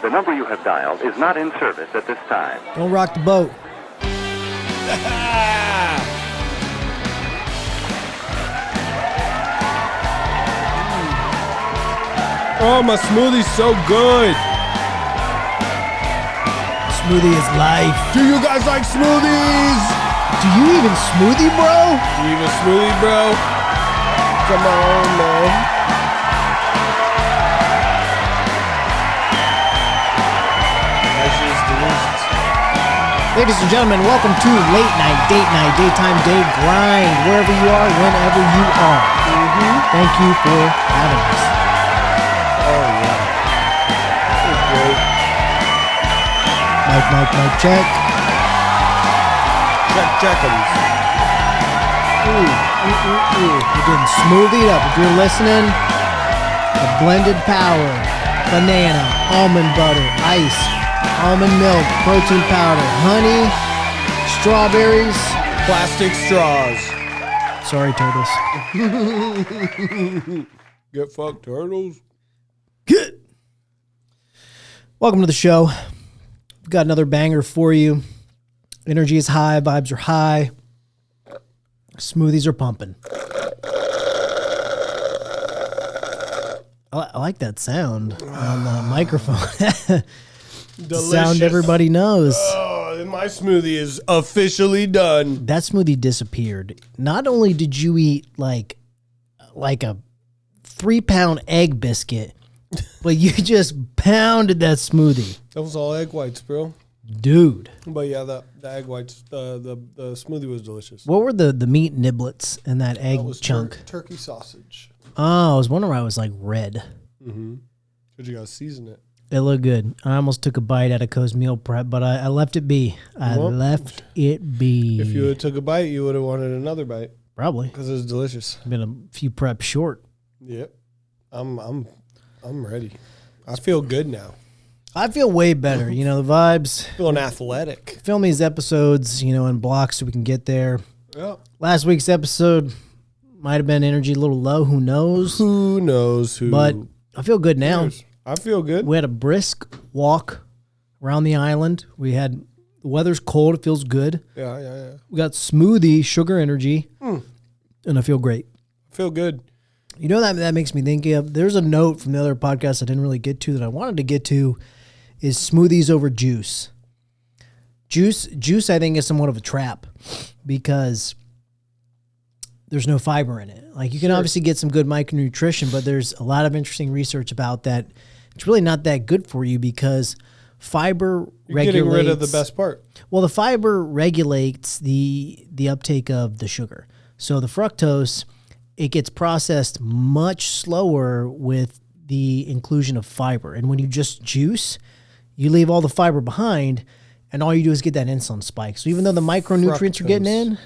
the number you have dialed is not in service at this time. Don't rock the boat. Oh, my smoothie's so good. Smoothie is life. Do you guys like smoothies? Do you even smoothie, bro? Do you even smoothie, bro? Come on, man. That's just delicious. Ladies and gentlemen, welcome to Late Night, Date Night, Daytime Day Grind, wherever you are, whenever you are. Thank you for having us. Oh, yeah. It's great. Mic, check. Check-em. We're getting smoothied up. If you're listening, a blended power, banana, almond butter, ice, almond milk, protein powder, honey, strawberries. Plastic straws. Sorry, turtles. Get fucked, turtles. Good. Welcome to the show. We've got another banger for you. Energy is high, vibes are high. Smoothies are pumping. I like that sound on the microphone. Delicious. Sound everybody knows. Oh, my smoothie is officially done. That smoothie disappeared. Not only did you eat like a 3-pound egg biscuit, but you just pounded that smoothie. That was all egg whites, bro. Dude. But yeah, the egg whites, the smoothie was delicious. What were the meat niblets in that egg chunk? Turkey sausage. Oh, I was wondering why it was like red. Mm-hmm. Because you got to season it. It looked good. I almost took a bite out of Co's meal prep, but I left it be. Left it be. If you would took a bite, you would have wanted another bite. Probably. Because it was delicious. Been a few preps short. Yep. I'm ready. I feel good now. I feel way better. You know, the vibes. Feeling athletic. Film these episodes, in blocks so we can get there. Yeah. Last week's episode might have been energy a little low. Who knows? Who knows who? But I feel good now. I feel good. We had a brisk walk around the island. The weather's cold. It feels good. Yeah. We got smoothie, sugar energy, and I feel great. I feel good. You know that makes me think of, there's a note from the other podcast I didn't really get to that I wanted to get to is smoothies over juice. Juice I think is somewhat of a trap because there's no fiber in it. Like you can obviously get some good micronutrition, but there's a lot of interesting research about that. It's really not that good for you because fiber regulates. Getting rid of the best part. Well, the fiber regulates the uptake of the sugar. So the fructose, it gets processed much slower with the inclusion of fiber. And when you just juice, you leave all the fiber behind, and all you do is get that insulin spike. So even though the micronutrients are getting in,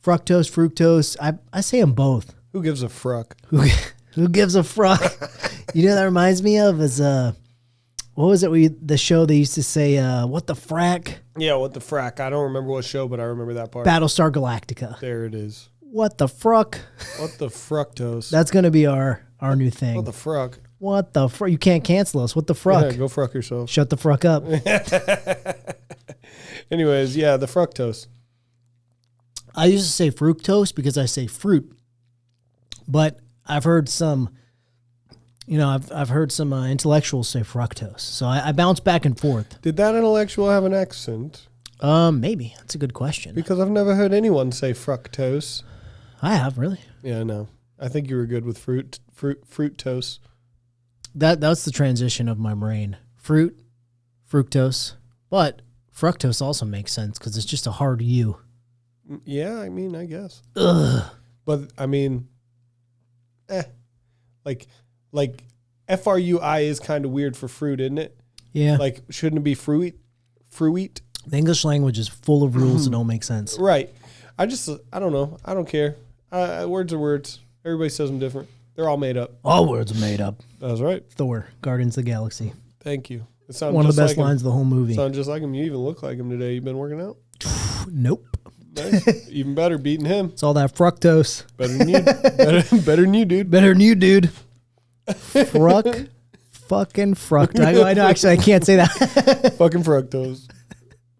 fructose, I say them both. Who gives a fruck? Who gives a fruck? You know what that reminds me of is what was it? The show they used to say, what the frack? Yeah, what the frack? I don't remember what show, but I remember that part. Battlestar Galactica. There it is. What the fruck? What the fructose? That's gonna be our new thing. What the fruck? What the fruck? You can't cancel us. What the fruck? Yeah, go fruck yourself. Shut the fruck up. Anyways, yeah, the fructose. I used to say fructose because I say fruit, but I've heard some, I've heard some intellectuals say fructose. So I bounce back and forth. Did that intellectual have an accent? Maybe. That's a good question. Because I've never heard anyone say fructose. I have, really. Yeah, I know. I think you were good with fructose. That's the transition of my brain. Fructose, but fructose also makes sense because it's just a hard U. Yeah, I mean, I guess. Ugh. But I mean, like FRUI is kind of weird for fruit, isn't it? Yeah. Like, shouldn't it be fruit? The English language is full of rules that don't make sense. Right. I don't know. I don't care. Words are words. Everybody says them different. They're all made up. All words are made up. That's right. Thor, Guardians of the Galaxy. Thank you. It sounds one of the best like lines of the whole movie. Sound just like him. You even look like him today. You been working out? Nope. Nice. Even better, beating him. It's all that fructose. Better than you. Better than you, dude. Better than you, dude. Fructose. fucking fructose. I know, actually, I can't say that. Fucking fructose.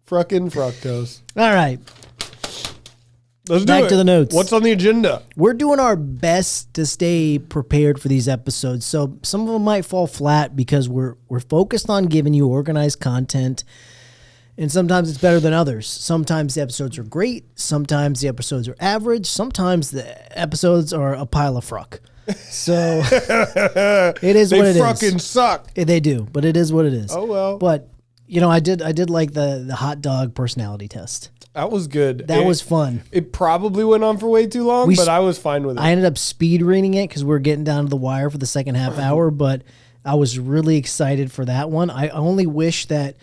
Fucking fructose. All right. Let's do Back it. to the notes. What's on the agenda? We're doing our best to stay prepared for these episodes. So some of them might fall flat because we're focused on giving you organized content. And sometimes it's better than others. Sometimes the episodes are great. Sometimes the episodes are average. Sometimes the episodes are a pile of fruck. So it is what it is. They fucking suck. They do, but it is what it is. Oh, well. But you know, I did like the hot dog personality test. That was good. That was fun. It probably went on for way too long, but I was fine with it. I ended up speed reading it because we're getting down to the wire for the second half hour, but I was really excited for that one. I only wish that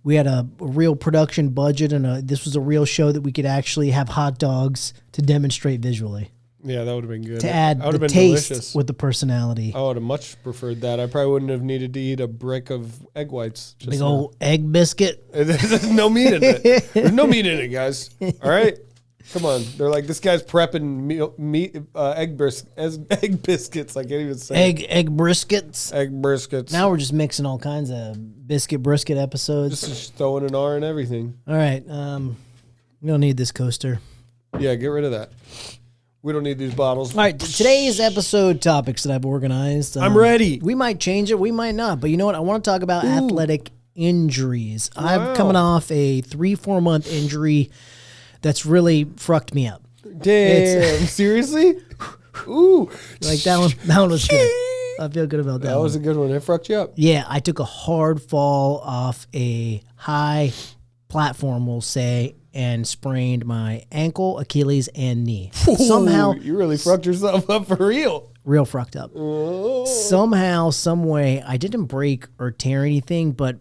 we had a real production budget and this was a real show that we could actually have hot dogs to demonstrate visually. Yeah, that would have been good. To add the taste with the personality. I would have much preferred that. I probably wouldn't have needed to eat a brick of egg whites. Big old egg biscuit. There's no meat in it. There's no meat in it, guys. All right? Come on. They're like, this guy's prepping egg biscuits. I can't even say Egg briskets. Egg briskets. Now we're just mixing all kinds of biscuit brisket episodes. Just throwing an R in everything. All right. We don't need this coaster. Yeah, get rid of that. We don't need these bottles. All right, today's episode topics that I've organized. I'm ready. We might change it, we might not. But you know what? I want to talk about athletic injuries. Wow. I'm coming off a 3-4 month injury that's really frucked me up. Damn, seriously? Ooh. Like that one was good. I feel good about that. That was a good one. It fucked you up. Yeah, I took a hard fall off a high platform, we'll say, and sprained my ankle, Achilles, and knee. Somehow, you really fucked yourself up for real. Real fucked up. Oh. Somehow, some way, I didn't break or tear anything, but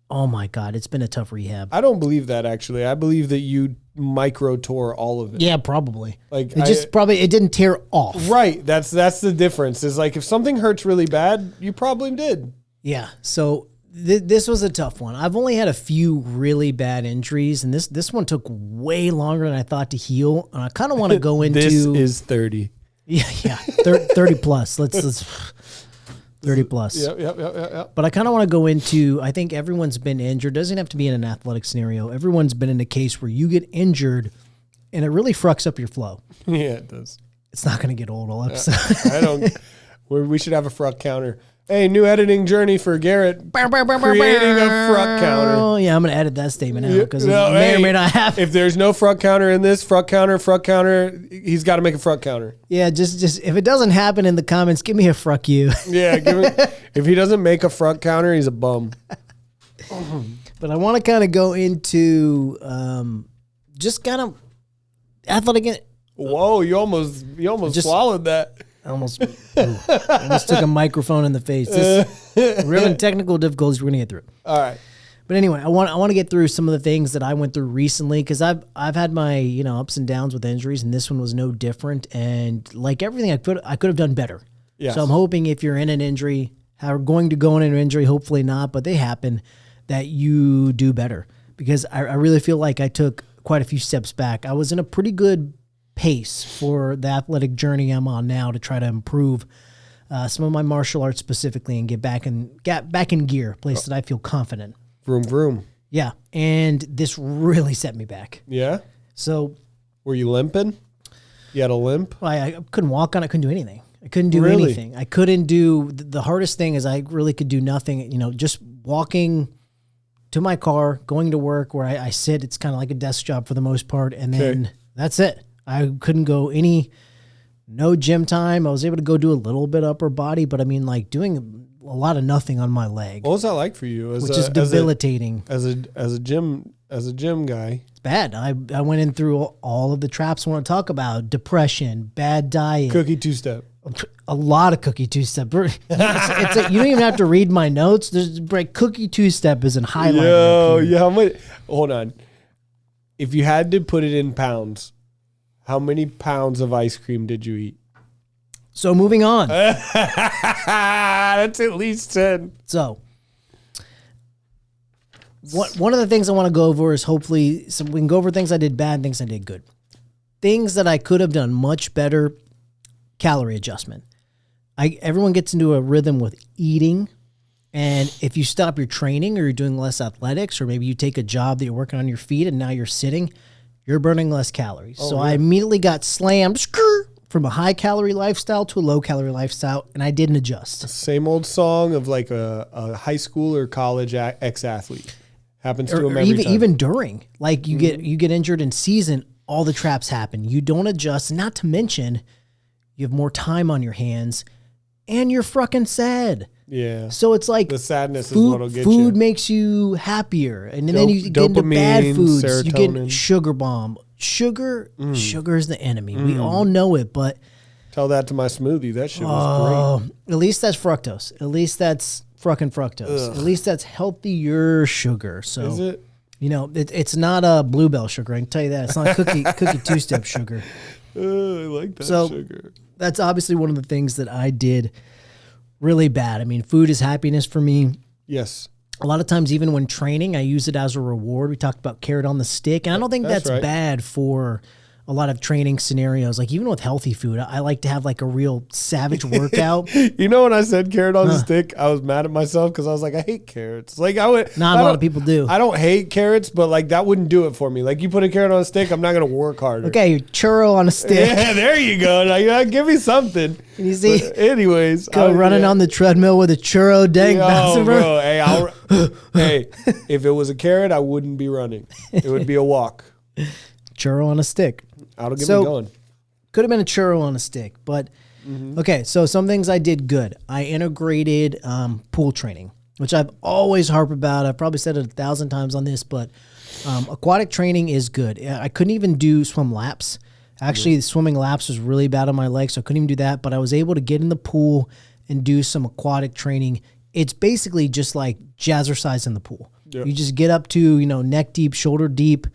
oh my God, it's been a tough rehab. I don't believe that, actually. I believe that you micro tore all of it. Yeah, probably. Like it didn't tear off. Right. That's the difference. Is like if something hurts really bad, you probably did. Yeah. So this was a tough one. I've only had a few really bad injuries, and this one took way longer than I thought to heal. And I kind of want to go into This is 30. Yeah, 30 plus. Let's 30 plus. Yep. But I kind of want to go into, I think everyone's been injured. Doesn't have to be in an athletic scenario. Everyone's been in a case where you get injured and it really fucks up your flow. Yeah, it does. It's not going to get old all episode. We should have a Fruc counter. Hey, new editing journey for Garrett. Creating a Fruc counter. Oh, yeah, I'm going to edit that statement out because it may or may not happen. If there's no Fruc counter in this, Fruc counter, he's got to make a Fruc counter. Yeah, just if it doesn't happen in the comments, give me a fruck you. Yeah, if he doesn't make a Fruc counter, he's a bum. But I want to kind of go into just kind of athletic. Whoa, you almost swallowed that. I almost took a microphone in the face. We're having technical difficulties. We're gonna get through it. All right. But anyway, I want to get through some of the things that I went through recently because I've had my ups and downs with injuries, and this one was no different. And like everything, I could have done better. Yes. So I'm hoping if you're in an injury, are going to go in an injury, hopefully not, but they happen, that you do better because I really feel like I took quite a few steps back. I was in a pretty good pace for the athletic journey I'm on now to try to improve some of my martial arts specifically and get back in gear, place that I feel confident. Vroom, vroom. Yeah, and this really set me back. Yeah? So... Were you limping? You had a limp? I couldn't walk on it. I couldn't do anything. I couldn't do anything. I couldn't do... The hardest thing is I really could do nothing. Just walking to my car, going to work where I sit. It's kind of like a desk job for the most part. And then that's it. I couldn't go no gym time. I was able to go do a little bit upper body, but I mean, like doing a lot of nothing on my leg. What was that like for you? Which is debilitating. As a gym guy. It's bad. I went in through all of the traps I want to talk about. Depression, bad diet. Cookie two-step. A lot of cookie two-step. You don't even have to read my notes. There's cookie two-step is in highlight. How much? Hold on. If you had to put it in pounds, how many pounds of ice cream did you eat? So moving on. That's at least 10. So one of the things I want to go over is hopefully we can go over things I did bad, things I did good. Things that I could have done much better, calorie adjustment. Everyone gets into a rhythm with eating And if you stop your training or you're doing less athletics, or maybe you take a job that you're working on your feet and now you're sitting, you're burning less calories. So I immediately got slammed from a high calorie lifestyle to a low calorie lifestyle, and I didn't adjust. Same old song of like a high school or college ex-athlete. Happens to them every time. Even during, like you get injured in season, all the traps happen. You don't adjust. Not to mention, you have more time on your hands, and you're fucking sad. Yeah. So it's like the sadness food, is what'll get you. Food makes you happier, and then you get into bad foods. Serotonin. You get sugar bomb. Sugar is the enemy. We all know it, but tell that to my smoothie. That shit was great. At least that's fructose. At least that's fucking fructose. Ugh. At least that's healthier sugar. So is it? You know, it's not a Bluebell sugar. I can tell you that. It's not cookie two-step sugar. I like that sugar. That's obviously one of the things that I did really bad. I mean, food is happiness for me. Yes. A lot of times, even when training, I use it as a reward. We talked about carrot on the stick, and I don't think that's right. bad for a lot of training scenarios. Like even with healthy food, I like to have like a real savage workout. You know, when I said carrot on the stick, I was mad at myself because I was like, I hate carrots. Like Not a lot of people do. I don't hate carrots, but like that wouldn't do it for me. Like you put a carrot on a stick, I'm not gonna work harder. Okay, churro on a stick. Yeah, there you go. Now, give me something. You see? But anyways, go running on the treadmill with a churro dang bouncing. Bro, hey, if it was a carrot, I wouldn't be running. It would be a walk. Churro on a stick. That'll get me going. Could have been a churro on a stick, but okay. So some things I did good. I integrated pool training, which I've always harped about. I've probably said it 1,000 times on this, but aquatic training is good. I couldn't even do swim laps. Actually, swimming laps was really bad on my legs, so I couldn't even do that. But I was able to get in the pool and do some aquatic training. It's basically just like jazzercise in the pool. Yep. You just get up to neck deep, shoulder deep,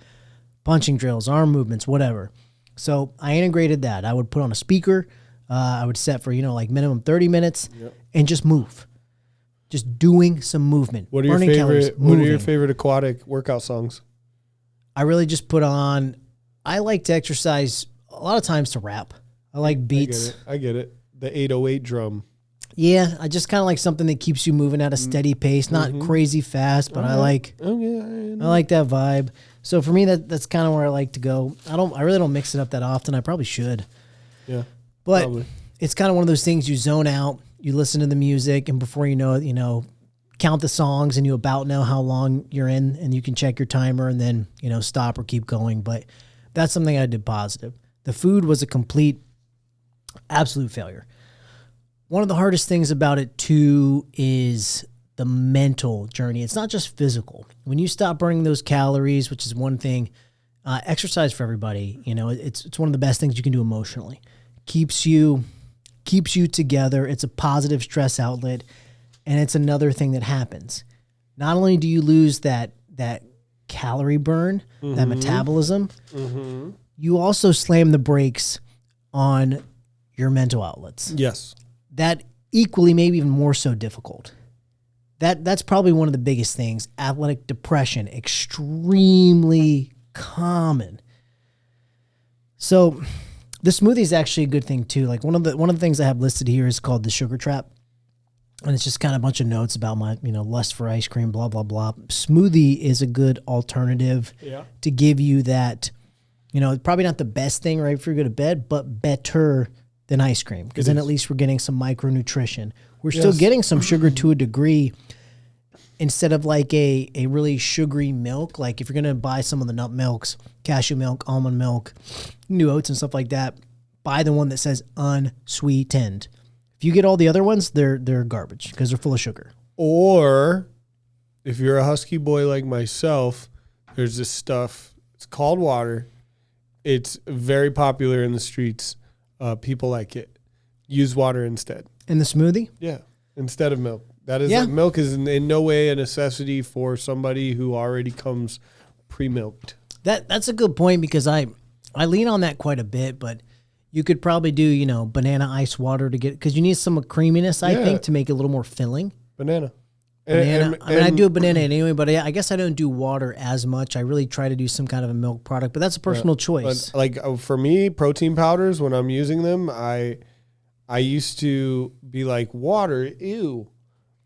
punching drills, arm movements, whatever. So I integrated that. I would put on a speaker. I would set for, like minimum 30 minutes and just move. Just doing some movement. What are your favorite aquatic workout songs? I really just put on, I like to exercise a lot of times to rap. I like beats. I get it. The 808 drum. Yeah, I just kind of like something that keeps you moving at a steady pace, not crazy fast, but I like that vibe. So for me, that's kind of where I like to go. I really don't mix it up that often. I probably should. Yeah. But probably. It's kind of one of those things you zone out, you listen to the music, and before you know it, count the songs and you about know how long you're in, and you can check your timer and then, stop or keep going. But that's something I did positive. The food was a complete, absolute failure. One of the hardest things about it too is the mental journey. It's not just physical. When you stop burning those calories, which is one thing, exercise for everybody, it's one of the best things you can do emotionally. Keeps you together. It's a positive stress outlet, and it's another thing that happens. Not only do you lose that calorie burn, that metabolism, you also slam the brakes on your mental outlets. Yes. That equally, maybe even more so difficult. That's probably one of the biggest things. Athletic depression, extremely common. So the smoothie is actually a good thing too. Like one of the things I have listed here is called the sugar trap. And it's just kind of a bunch of notes about my, lust for ice cream, blah, blah, blah. Smoothie is a good alternative to give you that, probably not the best thing right before you go to bed, but better than ice cream, because then at least we're getting some micronutrition. We're still getting some sugar to a degree, instead of like a really sugary milk. Like if you're going to buy some of the nut milks, cashew milk, almond milk, new oats and stuff like that, buy the one that says unsweetened. If you get all the other ones, they're garbage because they're full of sugar. Or if you're a husky boy like myself, there's this stuff. It's called water. It's very popular in the streets. People like it. Use water instead. In the smoothie? Yeah, instead of milk. That is milk is in no way a necessity for somebody who already comes pre-milked. That's a good point, because I lean on that quite a bit, but you could probably do, banana ice water to get, because you need some creaminess, I think, to make it a little more filling. Banana. I do a banana anyway, but I guess I don't do water as much. I really try to do some kind of a milk product, but that's a personal choice. But like for me, protein powders, when I'm using them, I used to be like, water, ew.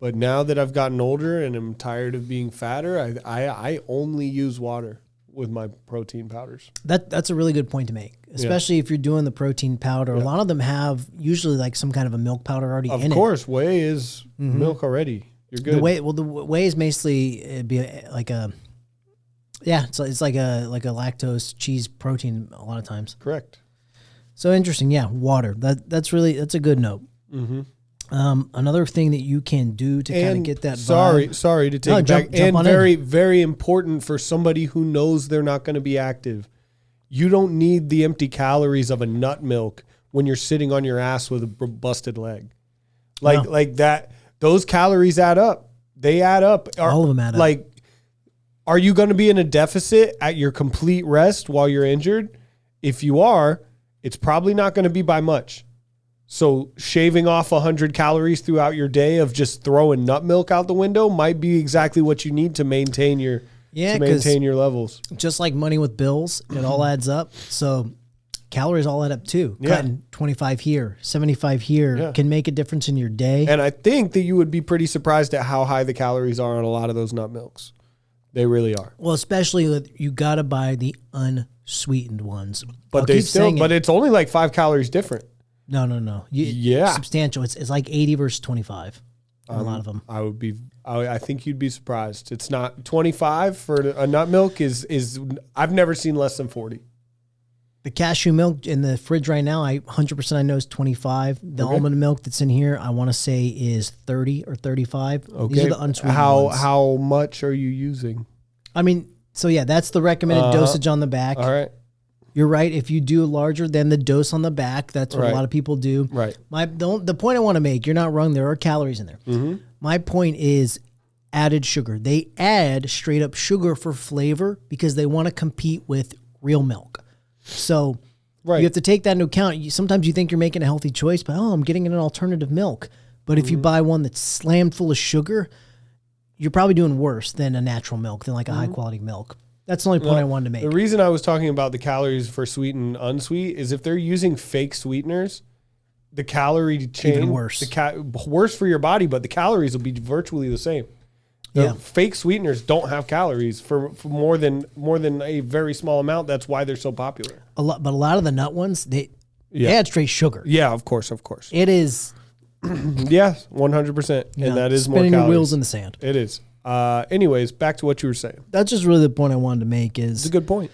But now that I've gotten older and I'm tired of being fatter, I only use water with my protein powders. That's a really good point to make, especially if you're doing the protein powder. A lot of them have usually like some kind of a milk powder already in it. Of course, whey is milk already. You're good. The whey is basically it'd be like a it's like a lactose cheese protein a lot of times. Correct. So interesting, water. That's a good note. Mm-hmm. Another thing that you can do to kind of get that vibe. Sorry to take it back. Jump and very important for somebody who knows they're not going to be active. You don't need the empty calories of a nut milk when you're sitting on your ass with a busted leg. Like that, those calories add up. They add up. All of them add up. Like, are you going to be in a deficit at your complete rest while you're injured? If you are, it's probably not going to be by much. So shaving off 100 calories throughout your day of just throwing nut milk out the window might be exactly what you need to maintain your levels. Just like money with bills, it all adds up. So calories all add up too. Yeah. Cutting 25 here, 75 here can make a difference in your day. And I think that you would be pretty surprised at how high the calories are on a lot of those nut milks. They really are. Well, especially you got to buy the unsweetened ones. But it's only like 5 calories different. No. Substantial. It's like 80 versus 25 on a lot of them. I think you'd be surprised. It's not 25 for a nut milk is I've never seen less than 40. The cashew milk in the fridge right now, 100% I know is 25. The almond milk that's in here, I want to say is 30 or 35. Okay. These are the unsweetened ones. How much are you using? I mean, so that's the recommended dosage on the back. All right. You're right. If you do larger than the dose on the back, that's what a lot of people do. Right. The point I want to make, you're not wrong. There are calories in there. Mm-hmm. My point is added sugar. They add straight up sugar for flavor because they want to compete with real milk. So you have to take that into account. Sometimes you think you're making a healthy choice, but I'm getting an alternative milk. But if you buy one that's slammed full of sugar, you're probably doing worse than a natural milk, than like a high quality milk. That's the only point I wanted to make. The reason I was talking about the calories for sweet and unsweet is if they're using fake sweeteners, the calorie change even worse. Worse for your body, but the calories will be virtually the same. The fake sweeteners don't have calories for more than a very small amount. That's why they're so popular. But a lot of the nut ones, they add straight sugar. Yeah, of course. It is. Yes, 100%, and that is more calories. Spinning your wheels in the sand. It is. Anyways, back to what you were saying. That's just really the point I wanted to make. It's a good point.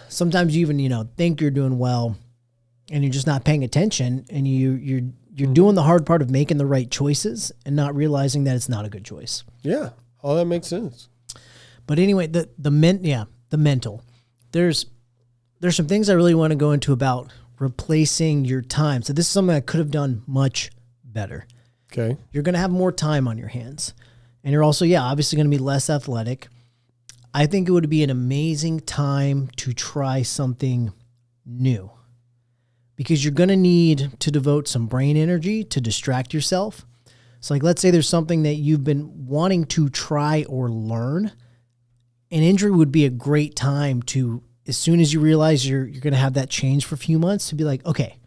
Sometimes you even think you're doing well, and you're just not paying attention, and you're doing the hard part of making the right choices and not realizing that it's not a good choice. Yeah, all that makes sense. But anyway, the mental. There's some things I really want to go into about replacing your time. So this is something I could have done much better. Okay. You're going to have more time on your hands. And you're also, obviously going to be less athletic. I think it would be an amazing time to try something new because you're going to need to devote some brain energy to distract yourself. So like, let's say there's something that you've been wanting to try or learn. An injury would be a great time to, as soon as you realize you're going to have that change for a few months, to be like, okay,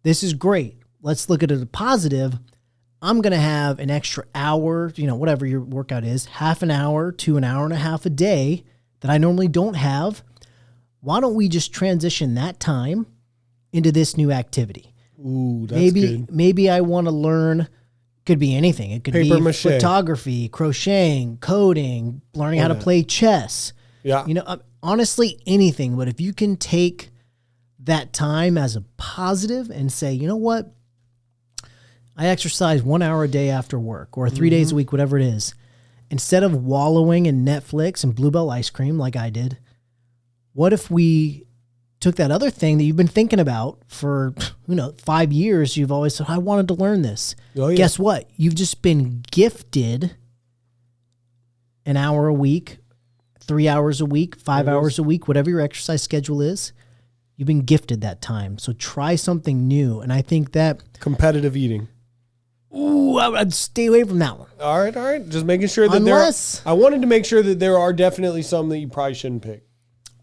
this is great. Let's look at it as a positive. I'm going to have an extra hour, whatever your workout is, half an hour to an hour and a half a day that I normally don't have. Why don't we just transition that time into this new activity? Ooh, that's good. Maybe I want to learn, could be anything. It could be photography, crocheting, coding, learning how to play chess. Yeah. Honestly, anything. But if you can take that time as a positive and say, you know what? I exercise 1 hour a day after work or 3 days a week, whatever it is. Instead of wallowing in Netflix and Bluebell ice cream like I did, what if we took that other thing that you've been thinking about for, 5 years? You've always said, I wanted to learn this. Oh, yeah. Guess what? You've just been gifted an hour a week, 3 hours a week, 5 hours a week, whatever your exercise schedule is. You've been gifted that time. So try something new. And I think that competitive eating. Ooh, I'd stay away from that one. All right. Just making sure that I wanted to make sure that there are definitely some that you probably shouldn't pick.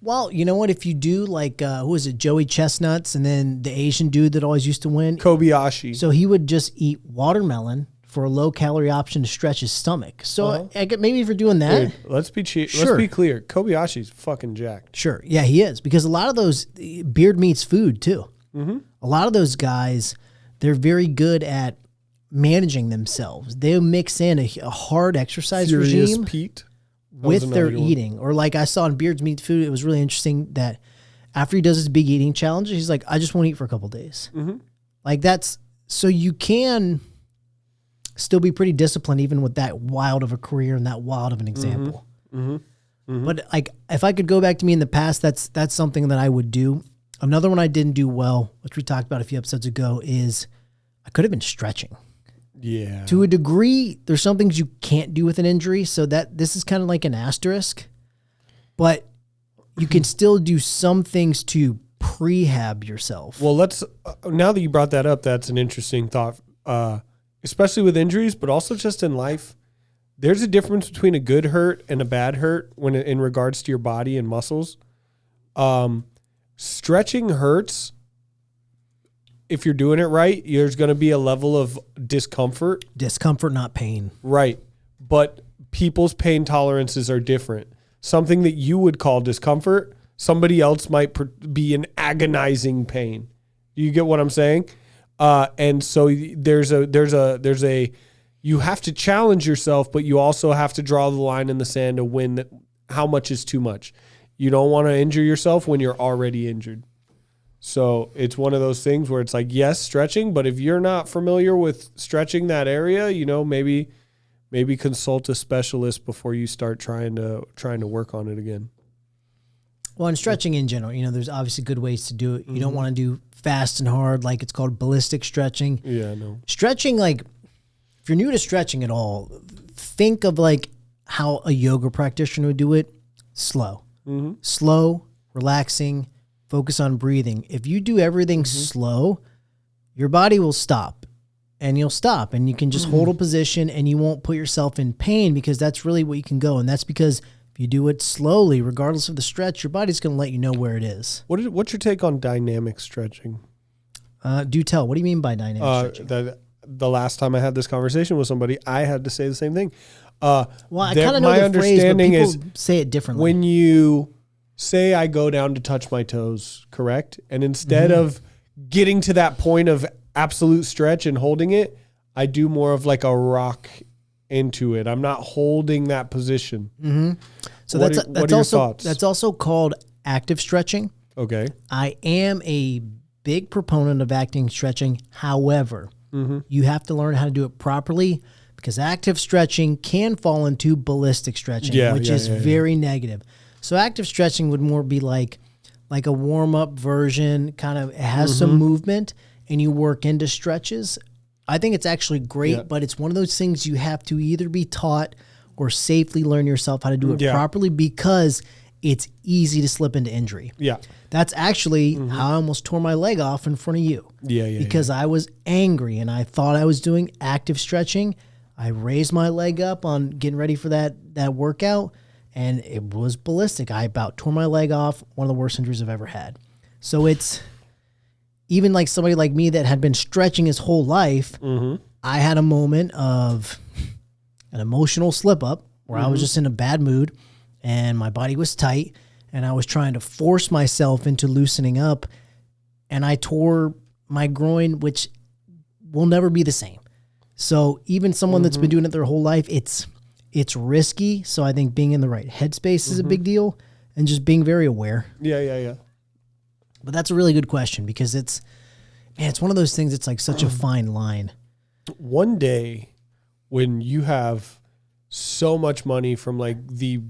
Well, you know what? If you do, like, who was it? Joey Chestnuts, and then the Asian dude that always used to win. Kobayashi. So he would just eat watermelon for a low calorie option to stretch his stomach. So maybe if you're doing that, Dude, let's be cheap. Sure. Let's be clear. Kobayashi's fucking jacked. Sure. Yeah, he is, because a lot of those beard meats food too. Mm-hmm. A lot of those guys, they're very good at managing themselves. They mix in a hard exercise Furious regime Pete. with their eating. Or like I saw in Beard's Meat Food, it was really interesting that after he does his big eating challenge, he's like, I just won't eat for a couple days. Mm-hmm. Like that's, so you can still be pretty disciplined even with that wild of a career and that wild of an example. Mm-hmm. Mm-hmm. But like, if I could go back to me in the past, that's something that I would do. Another one I didn't do well, which we talked about a few episodes ago, is I could have been stretching. Yeah. To a degree, there's some things you can't do with an injury, so that this is kind of like an asterisk. But you can still do some things to prehab yourself. Well, let's now that you brought that up, that's an interesting thought, especially with injuries, but also just in life. There's a difference between a good hurt and a bad hurt when in regards to your body and muscles. Stretching hurts. If you're doing it right, there's going to be a level of discomfort. Discomfort, not pain. Right. But people's pain tolerances are different. Something that you would call discomfort, somebody else might be in agonizing pain. Do you get what I'm saying? And so there's a you have to challenge yourself, but you also have to draw the line in the sand to win that how much is too much. You don't want to injure yourself when you're already injured. So it's one of those things where it's like, yes, stretching, but if you're not familiar with stretching that area, maybe consult a specialist before you start trying to work on it again. Well, and stretching in general, there's obviously good ways to do it. You don't want to do fast and hard, like it's called ballistic stretching. Yeah, no. Stretching, like if you're new to stretching at all, think of like how a yoga practitioner would do it. Slow. Mm-hmm. Slow, relaxing, focus on breathing. If you do everything slow, your body will stop and you'll stop and you can just hold a position and you won't put yourself in pain because that's really what you can go. And that's because if you do it slowly, regardless of the stretch, your body's going to let you know where it is. What's your take on dynamic stretching? Do tell. What do you mean by dynamic stretching? The last time I had this conversation with somebody, I had to say the same thing. Well, I kind of know the phrase, but people say it differently. When you say I go down to touch my toes, correct? And instead of getting to that point of absolute stretch and holding it, I do more of like a rock into it. I'm not holding that position. Mm-hmm. So that's also called active stretching. Okay. I am a big proponent of active stretching. However, you have to learn how to do it properly because active stretching can fall into ballistic stretching, which is very negative. So active stretching would more be like a warm-up version, kind of it has some movement, and you work into stretches. I think it's actually great, but it's one of those things you have to either be taught or safely learn yourself how to do it properly because it's easy to slip into injury. Yeah. That's actually how I almost tore my leg off in front of you. Because I was angry and I thought I was doing active stretching. I raised my leg up on getting ready for that workout, and it was ballistic. I about tore my leg off, one of the worst injuries I've ever had. So it's even like somebody like me that had been stretching his whole life, I had a moment of an emotional slip up where I was just in a bad mood and my body was tight and I was trying to force myself into loosening up and I tore my groin, which will never be the same. So even someone that's been doing it their whole life, it's risky. So I think being in the right headspace is a big deal and just being very aware. Yeah. But that's a really good question because it's one of those things. It's like such a fine line. One day when you have so much money from like the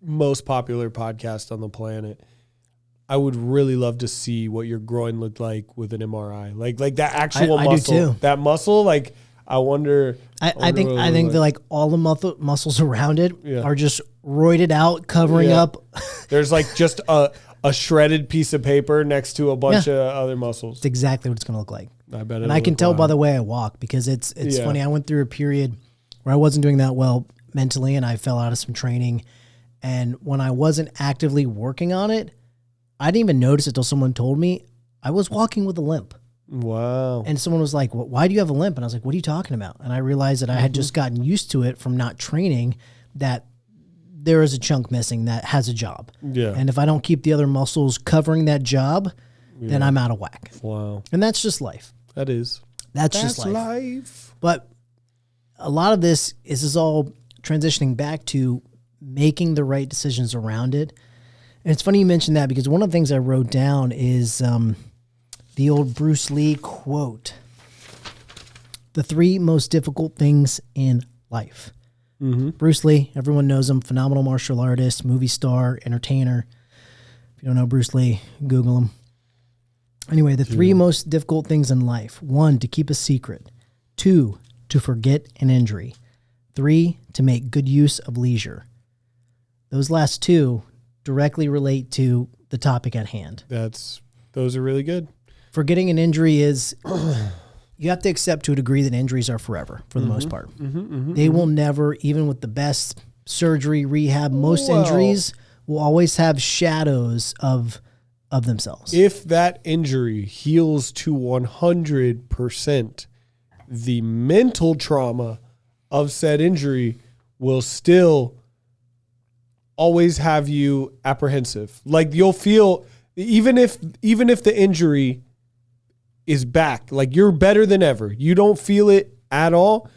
most popular podcast on the planet, I would really love to see what your groin looked like with an MRI. Like that actual muscle. I do too. That muscle, like I wonder. I think that like all the muscles around it are just roided out, covering up. There's like just a shredded piece of paper next to a bunch of other muscles. It's exactly what it's going to look like. I bet. And I can tell by the way I walk because it's funny. I went through a period where I wasn't doing that well mentally and I fell out of some training. And when I wasn't actively working on it, I didn't even notice it till someone told me I was walking with a limp. Wow. And someone was like, well, why do you have a limp? And I was like, what are you talking about? And I realized that I had just gotten used to it from not training, that there is a chunk missing that has a job. Yeah. And if I don't keep the other muscles covering that job, then I'm out of whack. Wow. And that's just life. That is. That's just life. But a lot of this is all transitioning back to making the right decisions around it. And it's funny you mentioned that, because one of the things I wrote down is the old Bruce Lee quote: the 3 most difficult things in life. Bruce Lee, everyone knows him, phenomenal martial artist, movie star, entertainer. If you don't know Bruce Lee, Google him. Anyway, the 3 most difficult things in life: 1, to keep a secret; 2, to forget an injury; 3, to make good use of leisure. Those last 2 directly relate to the topic at hand. Those are really good. Forgetting an injury is, you have to accept to a degree that injuries are forever for the most part. They will never, even with the best surgery, rehab, most injuries will always have shadows of themselves. If that injury heals to 100%, the mental trauma of said injury will still always have you apprehensive. Like, you'll feel, even if the injury is back, like, you're better than ever, you don't feel it at all,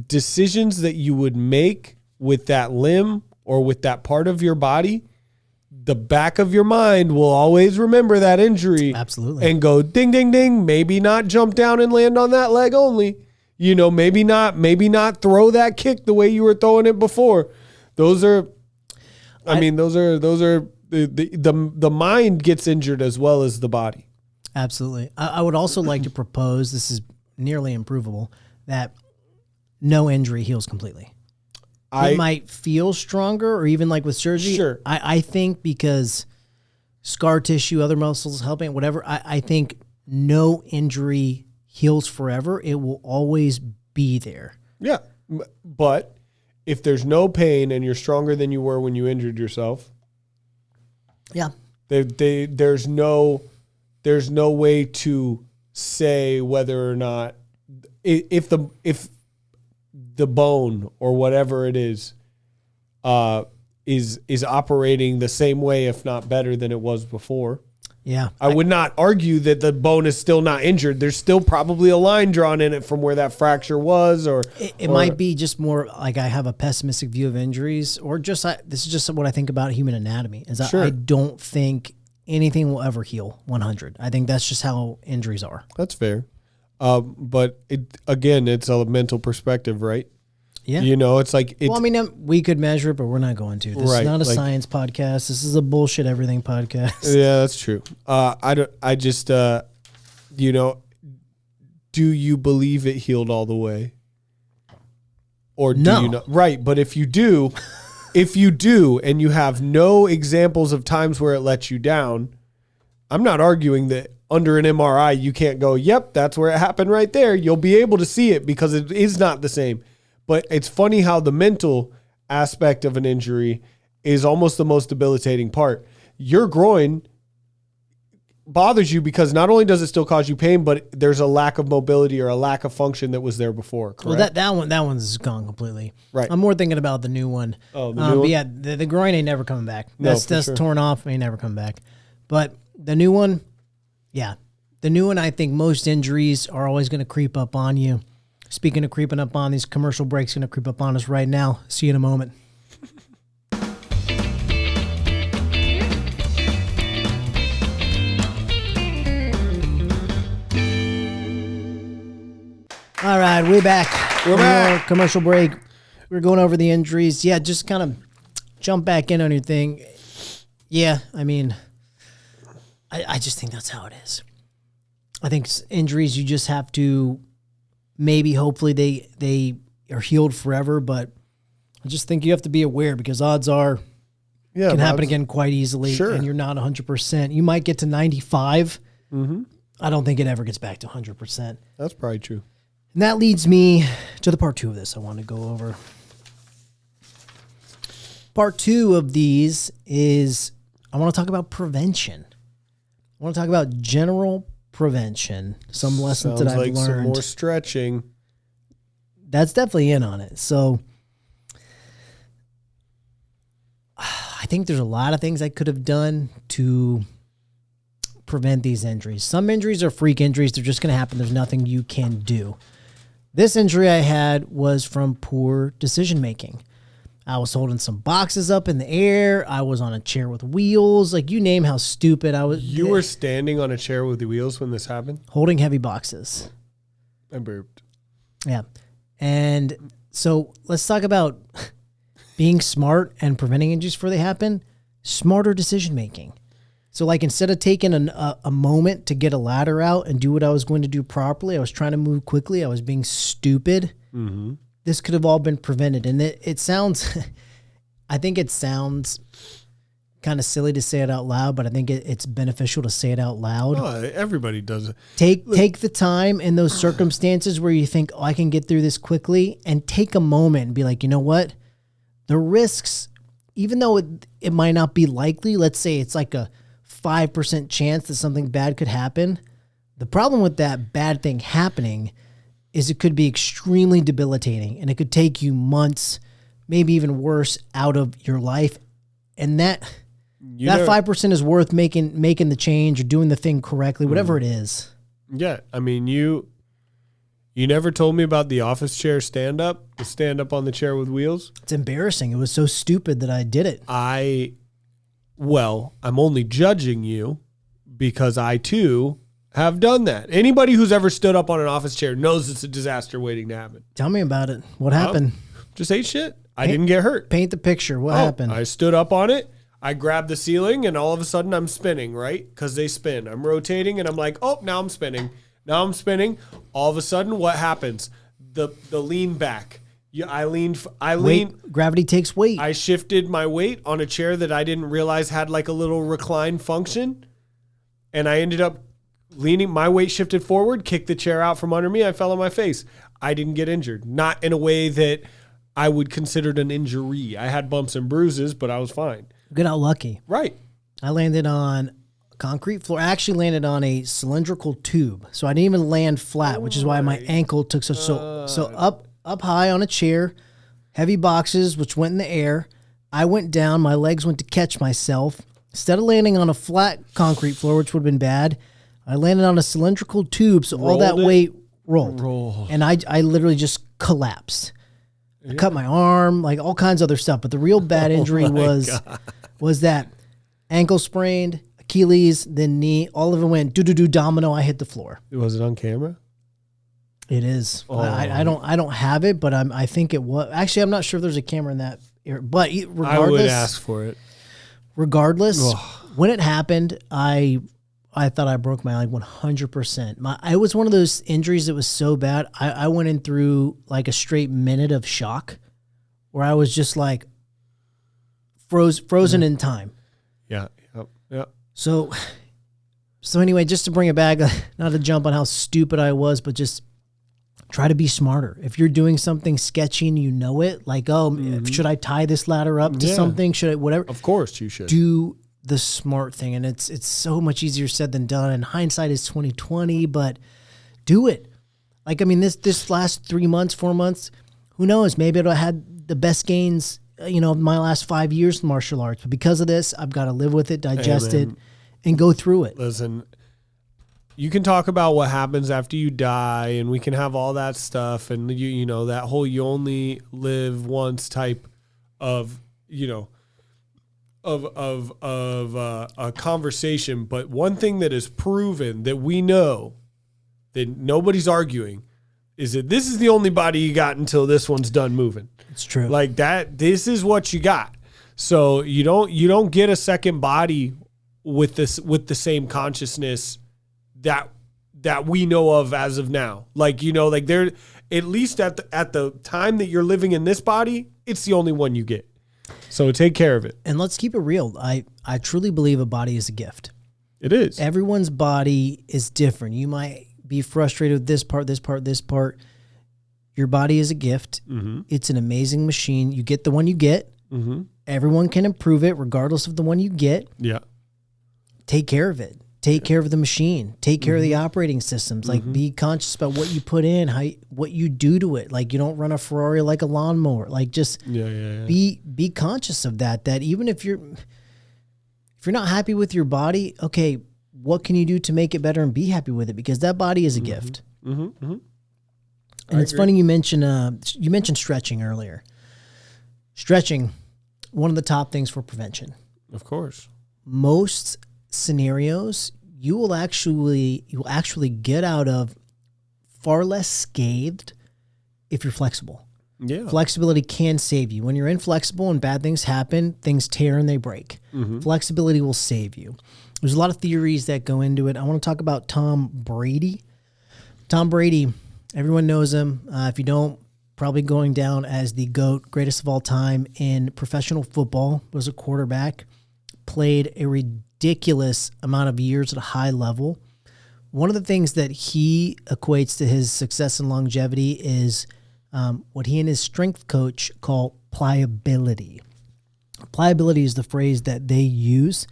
decisions that you would make with that limb or with that part of your body, the back of your mind will always remember that injury. Absolutely. And go ding, ding, ding. Maybe not jump down and land on that leg only. Maybe not throw that kick the way you were throwing it before. Those are the mind gets injured as well as the body. Absolutely. I would also like to propose, this is nearly improvable, that no injury heals completely. It might feel stronger, or even like with surgery. Sure. I think because scar tissue, other muscles helping, whatever, I think no injury heals forever. It will always be there. Yeah. But if there's no pain and you're stronger than you were when you injured yourself. Yeah. There's no way to say whether or not if the bone or whatever it is operating the same way, if not better than it was before. Yeah. I would not argue that the bone is still not injured. There's still probably a line drawn in it from where that fracture was, or it might be just more like I have a pessimistic view of injuries, or just this is just what I think about human anatomy. Is Sure. I don't think anything will ever heal 100. I think that's just how injuries are. That's fair. But it's a mental perspective, right? Yeah. It's like, we could measure it, but we're not going to. This is not a science podcast. This is a bullshit everything podcast. Yeah, that's true. Do you believe it healed all the way? Or do you not? Right. But if you do, and you have no examples of times where it lets you down, I'm not arguing that under an MRI, you can't go, yep, that's where it happened right there. You'll be able to see it because it is not the same. But it's funny how the mental aspect of an injury is almost the most debilitating part. Your groin bothers you because not only does it still cause you pain, but there's a lack of mobility or a lack of function that was there before. Correct? Well, that one's gone completely. Right. I'm more thinking about the new one. Oh, the new one? Yeah, the groin ain't never coming back. No, That's sure. torn off. Ain't never come back. But the new one, yeah. The new one, I think most injuries are always going to creep up on you. Speaking of creeping up on, these commercial breaks going to creep up on us right now. See you in a moment. All right, we're back. We're back. Commercial break. We're going over the injuries. Yeah, just kind of jump back in on your thing. Yeah, I mean, I just think that's how it is. I think injuries, you just have to maybe, hopefully they are healed forever, but I just think you have to be aware because odds are it can happen again quite easily. Sure. And you're not 100%. You might get to 95. Mm-hmm. I don't think it ever gets back to 100%. That's probably true. And that leads me to the part 2 of this I want to go over. Part 2 of these is I want to talk about prevention. I want to talk about general prevention, some lessons Sounds that I've like some learned. more stretching. That's definitely in on it. So I think there's a lot of things I could have done to prevent these injuries. Some injuries are freak injuries. They're just going to happen. There's nothing you can do. This injury I had was from poor decision making. I was holding some boxes up in the air. I was on a chair with wheels. Like, you name how stupid I was. You were standing on a chair with the wheels when this happened? Holding heavy boxes. I burped. Yeah. And so let's talk about being smart and preventing injuries before they happen. Smarter decision making. So, like, instead of taking a moment to get a ladder out and do what I was going to do properly, I was trying to move quickly. I was being stupid. Mm-hmm. This could have all been prevented. And it sounds, I think it sounds kind of silly to say it out loud, but I think it's beneficial to say it out loud. Oh, everybody does it. Take the time in those circumstances where you think, oh, I can get through this quickly, and take a moment and be like, you know what? The risks, even though it might not be likely, let's say it's like a 5% chance that something bad could happen. The problem with that bad thing happening is it could be extremely debilitating, and it could take you months, maybe even worse, out of your life. And that 5% is worth making the change or doing the thing correctly, whatever it is. Yeah. I mean, you never told me about the office chair stand up on the chair with wheels. It's embarrassing. It was so stupid that I did it. I'm only judging you because I too have done that. Anybody who's ever stood up on an office chair knows it's a disaster waiting to happen. Tell me about it. What happened? Just ate shit. I didn't get hurt. Paint the picture. What happened? I stood up on it. I grabbed the ceiling, and all of a sudden I'm spinning, right? Because they spin. I'm rotating, and I'm like, oh, now I'm spinning. Now I'm spinning. All of a sudden, what happens? The lean back. I leaned. Gravity takes weight. I shifted my weight on a chair that I didn't realize had like a little recline function, and I ended up leaning. My weight shifted forward, kicked the chair out from under me. I fell on my face. I didn't get injured. Not in a way that I would consider it an injury. I had bumps and bruises, but I was fine. Get out lucky. Right. I landed on concrete floor. I actually landed on a cylindrical tube, so I didn't even land flat, which is why my ankle took so up high on a chair, heavy boxes which went in the air. I went down. My legs went to catch myself. Instead of landing on a flat concrete floor, which would have been bad, I landed on a cylindrical tube, so all that weight rolled. And I literally just collapsed. I cut my arm, like all kinds of other stuff. But the real bad injury was that ankle sprained, Achilles, then knee. All of it went do domino. I hit the floor. Was it on camera? It is. Oh. I don't have it, but I think it was. Actually, I'm not sure if there's a camera in that area. But regardless, I would ask for it. Regardless, when it happened, I thought I broke my leg 100%. I was one of those injuries that was so bad. I went in through like a straight minute of shock where I was just like frozen in time. Yeah. So anyway, just to bring it back, not to jump on how stupid I was, but just try to be smarter. If you're doing something sketchy and you know it, like, should I tie this ladder up to something? Should I, whatever? Of course you should. Do the smart thing. And it's so much easier said than done. And hindsight is 20/20, but do it. Like, I mean, this last 3 months, 4 months, who knows? Maybe I had the best gains, my last 5 years in martial arts. But because of this, I've got to live with it, digest it, and go through it. Listen, you can talk about what happens after you die, and we can have all that stuff, and you know that whole you only live once type of a conversation. But one thing that is proven that we know that nobody's arguing is that this is the only body you got until this one's done moving. It's true. Like that. This is what you got. So you don't get a second body with the same consciousness that we know of as of now. Like, there, at least at the time that you're living in this body, it's the only one you get. So take care of it. And let's keep it real. I truly believe a body is a gift. It is. Everyone's body is different. You might be frustrated with this part. Your body is a gift. Mm-hmm. It's an amazing machine. You get the one you get. Mm-hmm. Everyone can improve it regardless of the one you get. Yeah. Take care of it. Take care of the machine. Take care of the operating systems. Like, be conscious about what you put in, what you do to it. Like, you don't run a Ferrari like a lawnmower. Like, just be conscious of that. That even if you're not happy with your body, okay, what can you do to make it better and be happy with it? Because that body is a gift. And it's funny you mentioned stretching earlier. Stretching, one of the top things for prevention. Of course. Most scenarios you will actually get out of far less scathed if you're flexible. Yeah. Flexibility can save you. When you're inflexible and bad things happen, things tear and they break. Flexibility will save you. There's a lot of theories that go into it. I want to talk about Tom Brady. Tom Brady, everyone knows him. If you don't, probably going down as the GOAT, greatest of all time in professional football, was a quarterback, played a ridiculous amount of years at a high level. One of the things that he equates to his success and longevity is what he and his strength coach call pliability. Pliability is the phrase that they use.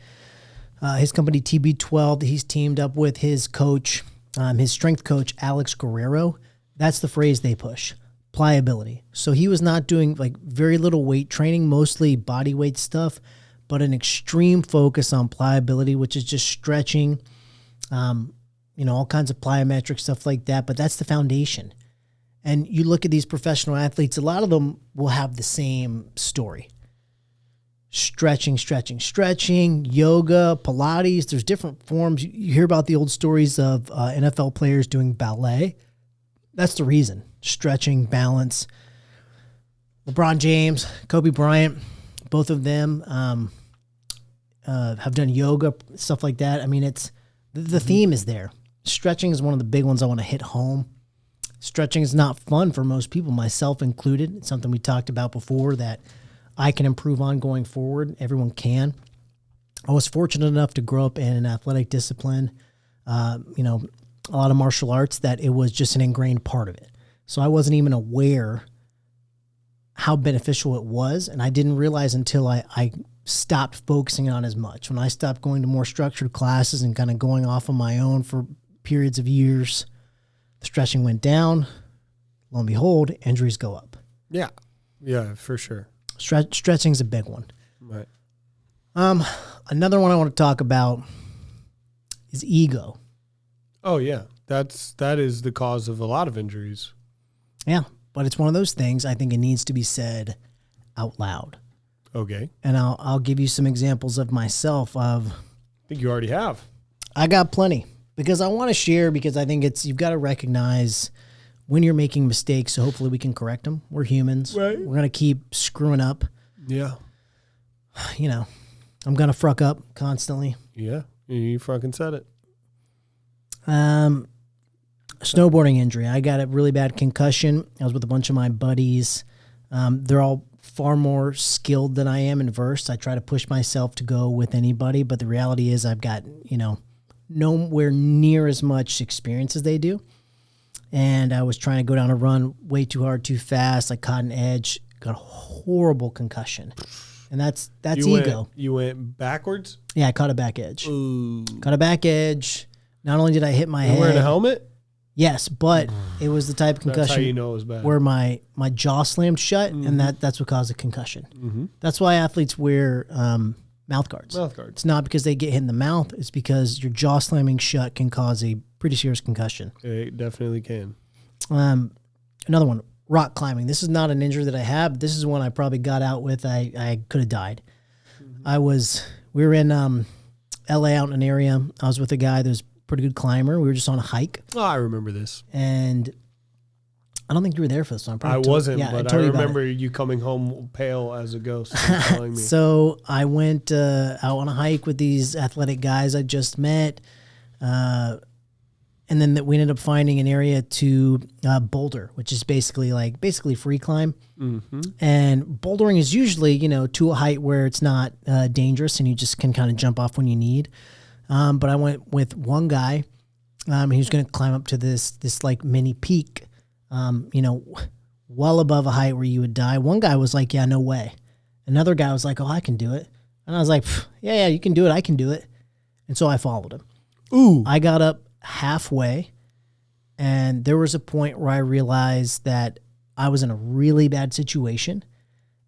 His company TB12, he's teamed up with his coach, his strength coach, Alex Guerrero. That's the phrase they push, pliability. So he was not doing like very little weight training, mostly body weight stuff, but an extreme focus on pliability, which is just stretching, all kinds of plyometric stuff like that. But that's the foundation. And you look at these professional athletes, a lot of them will have the same story. Stretching, yoga, Pilates. There's different forms. You hear about the old stories of NFL players doing ballet. That's the reason. Stretching, balance. LeBron James, Kobe Bryant, both of them have done yoga, stuff like that. I mean, it's the theme is there. Stretching is one of the big ones I want to hit home. Stretching is not fun for most people, myself included. It's something we talked about before that I can improve on going forward. Everyone can. I was fortunate enough to grow up in an athletic discipline, a lot of martial arts, that it was just an ingrained part of it. So I wasn't even aware how beneficial it was, and I didn't realize until I stopped focusing on as much. When I stopped going to more structured classes and kind of going off on my own for periods of years, the stretching went down. Lo and behold, injuries go up. Yeah, for sure. Stretching is a big one. Right. Another one I want to talk about is ego. Oh yeah, that is the cause of a lot of injuries. Yeah, but it's one of those things I think it needs to be said out loud. Okay. And I'll give you some examples of myself. I think you already have. I got plenty because I want to share, because I think you've got to recognize when you're making mistakes, so hopefully we can correct them. We're humans. Right. We're going to keep screwing up. Yeah. I'm going to fruck up constantly. Yeah, you fucking said it. Snowboarding injury. I got a really bad concussion. I was with a bunch of my buddies. They're all far more skilled than I am and versed. I try to push myself to go with anybody, but the reality is I've got, nowhere near as much experience as they do. And I was trying to go down a run way too hard, too fast. I caught an edge, got a horrible concussion. And that's ego. You went backwards? Yeah, I caught a back edge. Ooh. Caught a back edge. Not only did I hit my head. Wearing a helmet? Yes, but it was the type of concussion That's how you know it was bad. where my jaw slammed shut, and that's what caused a concussion. Mm-hmm. That's why athletes wear mouth guards. It's not because they get hit in the mouth. It's because your jaw slamming shut can cause a pretty serious concussion. It definitely can. Another one, rock climbing. This is not an injury that I have. But this is one I probably got out with. I could have died. Mm-hmm. We were in LA, out in an area. I was with a guy that was a pretty good climber. We were just on a hike. Oh, I remember this. And I don't think you were there for this one. I wasn't, but I remember you coming home pale as a ghost and telling me. So I went out on a hike with these athletic guys I just met. And then we ended up finding an area to boulder, which is basically free climb. Mm-hmm. And bouldering is usually, to a height where it's not dangerous and you just can kind of jump off when you need. But I went with one guy. He was going to climb up to this like mini peak, well above a height where you would die. One guy was like, yeah, no way. Another guy was like, oh, I can do it. And I was like, yeah, you can do it. I can do it. And so I followed him. Ooh. I got up halfway, and there was a point where I realized that I was in a really bad situation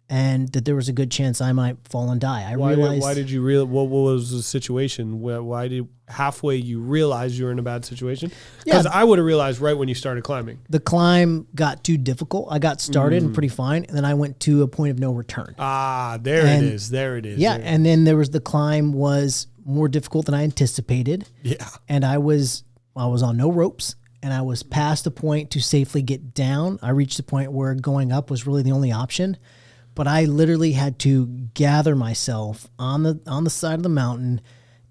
and that there was a good chance I might fall and die. Why did you realize? What was the situation? Why did halfway you realize you were in a bad situation? Because I would have realized right when you started climbing. The climb got too difficult. I got started and pretty fine, and then I went to a point of no return. There it is. Yeah, and then there was the climb was more difficult than I anticipated. Yeah, and I was on no ropes, and I was past the point to safely get down. I reached the point where going up was really the only option. But I literally had to gather myself on the side of the mountain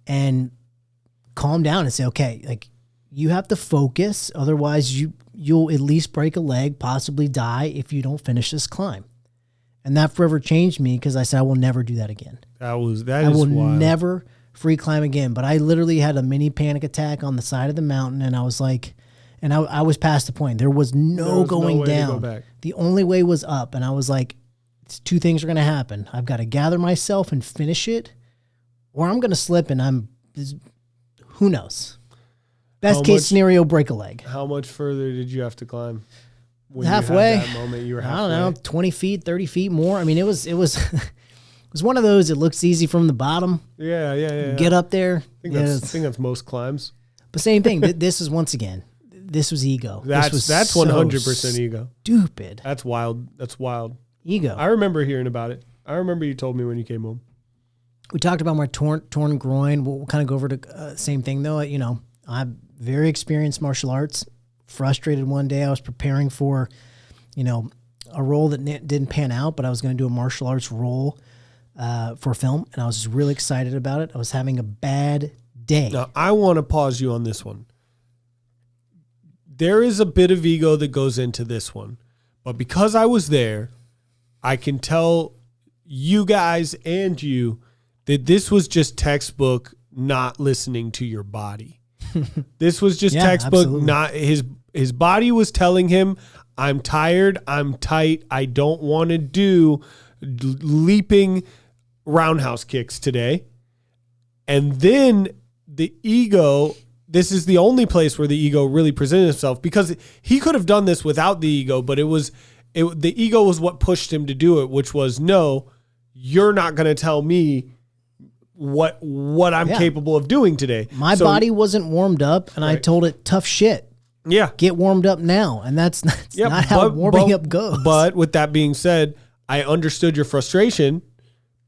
and calm down and say, okay, like you have to focus. Otherwise you'll at least break a leg, possibly die if you don't finish this climb. And that forever changed me because I said, I will never do that again. I will never free climb again. But I literally had a mini panic attack on the side of the mountain. And I was like, and I was past the point. There was no going down. The only way was up. And I was like, two things are going to happen. I've got to gather myself and finish it, or I'm going to slip and who knows? Best case scenario, break a leg. How much further did you have to climb? When halfway. You had that moment, you were halfway. I don't know, 20 feet, 30 feet more. I mean, it was it was one of those. It looks easy from the bottom. Yeah. Get up there. I think that's most climbs. But same thing. This is once again. This was ego. That's 100% ego. Stupid. That's wild. That's wild. Ego. I remember hearing about it. I remember you told me when you came home. We talked about my torn groin. We'll kind of go over to same thing though. You know, I'm very experienced martial arts. Frustrated one day. I was preparing for, a role that didn't pan out, but I was going to do a martial arts role for film, and I was just really excited about it. I was having a bad day. Now, I want to pause you on this one. There is a bit of ego that goes into this one, but because I was there, I can tell you guys and you that this was just textbook not listening to your body. This was just textbook absolutely. Not his body was telling him, I'm tired, I'm tight, I don't want to do leaping roundhouse kicks today. And then the ego, this is the only place where the ego really presented itself, because he could have done this without the ego, but the ego was what pushed him to do it, which was, no, you're not going to tell me what I'm capable of doing today. My body wasn't warmed up, and I told it, tough shit. Yeah. Get warmed up now. And that's not how warming up goes. But with that being said, I understood your frustration